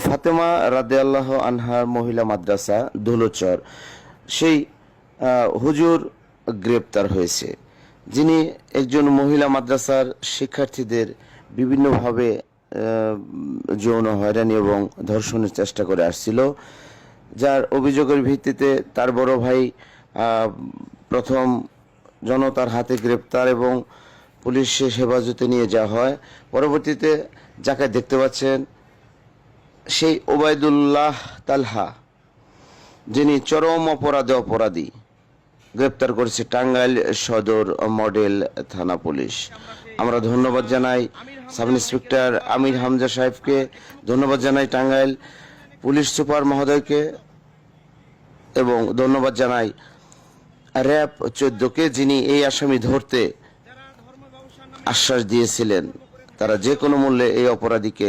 ফাতেমা রাদিয়াল্লাহু আনহার মহিলা মাদ্রাসা ধুলোচর, সেই হুজুর গ্রেপ্তার হয়েছে, যিনি একজন মহিলা মাদ্রাসার শিক্ষার্থীদের বিভিন্নভাবে যৌন হয়রানি এবং ধর্ষণের চেষ্টা করে আসছিল। যার অভিযোগের ভিত্তিতে তার বড় ভাই প্রথম জনতার হাতে গ্রেপ্তার এবং পুলিশের হেফাজতে নিয়ে যাওয়া হয়। পরবর্তীতে যাকে দেখতে পাচ্ছেন সেই ওবায়দুল্লাহ তালহা, যিনি চরম অপরাধী, গ্রেপ্তার করেছে টাঙ্গাইল সদর মডেল থানা পুলিশ। আমরা ধন্যবাদ জানাই সাব ইন্সপেক্টর আমির হামজা সাহেবকে, ধন্যবাদ জানাই টাঙ্গাইল পুলিশ সুপার মহোদয়কে এবং ধন্যবাদ জানাই র্যাব 14কে, যিনি এই আসামি ধরতে আশ্বাস দিয়েছিলেন তারা যে কোনো মূল্যে এই অপরাধীকে